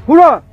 胡乱！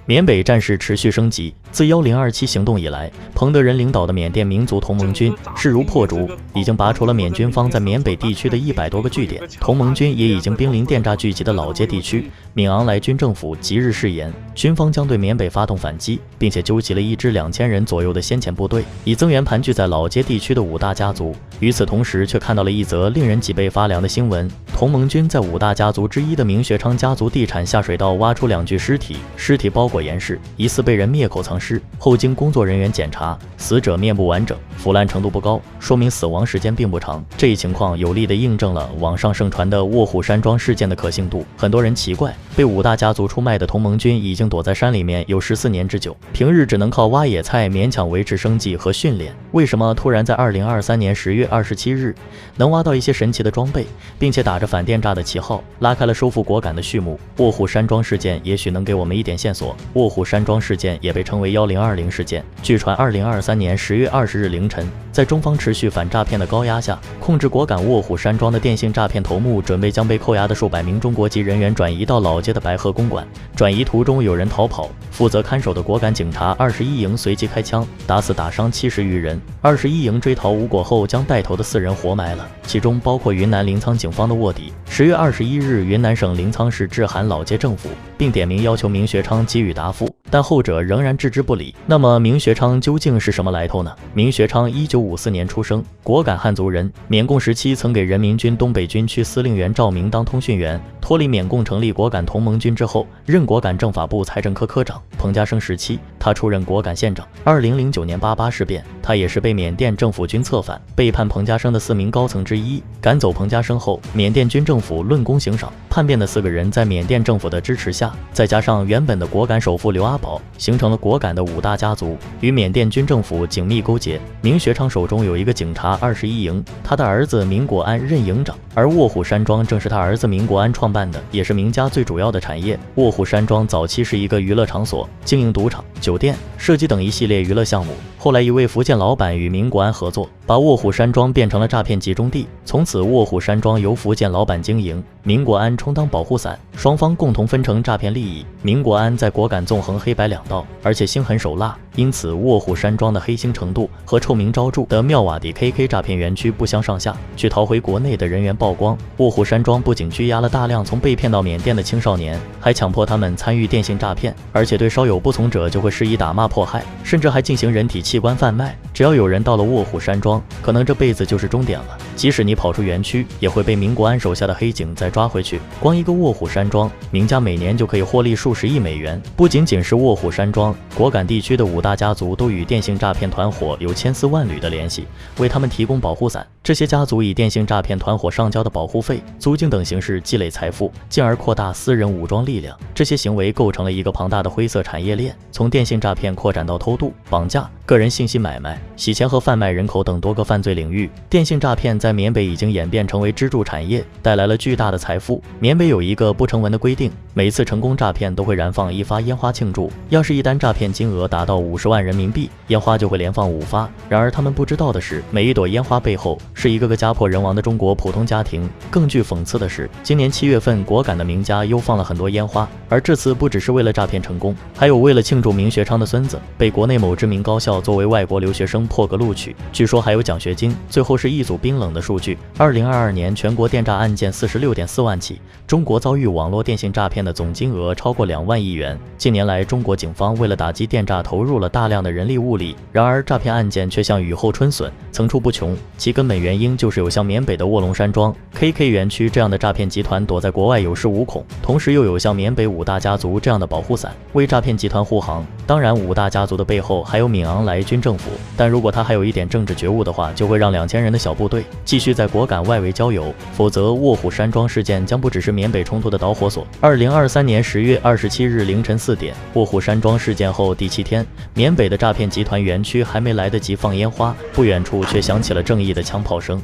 缅北战事持续升级。自1027行动以来，彭德仁领导的缅甸民族同盟军势如破竹，已经拔除了缅军方在缅北地区的100多个据点。同盟军也已经兵临电诈聚集的老街地区。敏昂莱军政府即日誓言，军方将对缅北发动反击，并且纠集了1支2000人左右的先遣部队，以增援盘踞在老街地区的5大家族。与此同时，却看到了一则令人脊背发凉的新闻：同盟军在5大家族之一的明学昌家族地产下水道挖出2具尸体，尸体包裹严实，疑似被人灭口藏尸。后经工作人员检查，死者面部完整，腐烂程度不高，说明死亡时间并不长。这一情况有力地印证了网上盛传的卧虎山庄事件的可信度。很多人奇怪，被5大家族出卖的同盟军已经躲在山里面有14年之久，平日只能靠挖野菜勉强维持生计和训练，为什么突然在2023年10月27日能挖到一些神奇的装备，并且打着反电诈的旗号拉开了收复果敢的序幕？卧虎山庄事件也许能给我们一点线索。卧虎山庄事件也被称为1020事件。据传2023年10月20日凌晨，在中方持续反诈骗的高压下，控制果敢卧虎山庄的电信诈骗头目准备将被扣押的数百名中国籍人员转移到老街的白鹤公馆。转移途中有人逃跑，负责看守的果敢警察21营随即开枪，打死打伤70余人。21营追逃无果后，将带头的4人活埋了，其中包括云南临沧警方的卧底。10月21日，云南省临沧市致函老街政府，并点名要求明学昌给予答复，但后者仍然置之不理。那么明学昌究竟是什么来头呢？明学昌1954年出生，果敢汉族人，缅共时期曾给人民军东北军区司令员赵明当通讯员。脱离缅共成立果敢同盟军之后，任果敢政法部财政科科长。彭家声时期，他出任果敢县长。2009年88事变，他也是被缅甸政府军策反，背叛彭家声的4名高层之一。赶走彭家声后，缅甸军政府论功行赏，叛变的4个人在缅甸政府的支持下，再加上原本的果敢首富刘阿宝，形成了果敢的5大家族，与缅甸军政府紧密勾结。明学昌手中有一个警察21营，他的儿子明国安任营长，而卧虎山庄正是他儿子明国安创办的，也是明家最主要的产业。卧虎山庄早期是一个娱乐场所，经营赌场、酒店、射击等一系列娱乐项目。后来一位福建老板与明国安合作，把卧虎山庄变成了诈骗集中地。从此卧虎山庄由福建老板经营，明国安充当保护伞，双方共同分成诈骗利益。明国安在果敢纵横黑白2道，而且心狠手辣，因此卧虎山庄的黑心程度和臭名昭著的妙瓦底 KK 诈骗园区不相上下。据逃回国内的人员曝光，卧虎山庄不仅拘押了大量从被骗到缅甸的青少年，还强迫他们参与电信诈骗，而且对稍有不从者就会施以打骂迫害，甚至还进行人体器官贩卖。只要有人到了卧虎山庄，可能这辈子就是终点了。即使你跑出园区，也会被明国安手下的黑警再抓回去。光一个卧虎山庄，明家每年就可以获利数十亿美元。不仅仅是卧虎山庄，果敢地区的5大家族都与电信诈骗团伙有千丝万缕的联系，为他们提供保护伞。这些家族以电信诈骗团伙上交的保护费、租金等形式积累财富，进而扩大私人武装力量。这些行为构成了一个庞大的灰色产业链，从电信诈骗扩展到偷渡、绑架、个人信息买卖、洗钱和贩卖人口等多个犯罪领域。电信诈骗在缅北已经演变成为支柱产业，带来了巨大的财富。缅北有一个不成文的规定，每次成功诈骗都会燃放1发烟花庆祝。要是一单诈骗金额达到50万人民币，烟花就会连放5发。然而他们不知道的是，每一朵烟花背后是一个个家破人亡的中国普通家庭。更具讽刺的是，今年7月份，果敢的明家又放了很多烟花，而这次不只是为了诈骗成功，还有为了庆祝明学昌的孙子被国内某知名高校作为外国留学生破格录取，据说还有奖学金。最后是一组冰冷的数据：2022年全国电诈案件46.4万起，中国遭遇网络电信诈骗的总金额超过2万亿元。近年来，中国警方为了打击电诈投入了大量的人力物力，然而诈骗案件却像雨后春笋，层出不穷。其根本原因就是有像缅北的卧龙山庄、KK 园区这样的诈骗集团躲在国外有恃无恐，同时又有像缅北5大家族这样的保护伞为诈骗集团护航。当然5大家族的背后还有敏昂莱军政府，但如果他还有一点政治觉悟的话，就会让2000人的小部队继续在果敢外围郊游，否则卧虎山庄事件将不只是缅北冲突的导火索。2023年10月27日凌晨4点，卧虎山庄事件后第7天，缅北的诈骗集团园区还没来得及放烟花，不远处却响起了正义的枪炮声。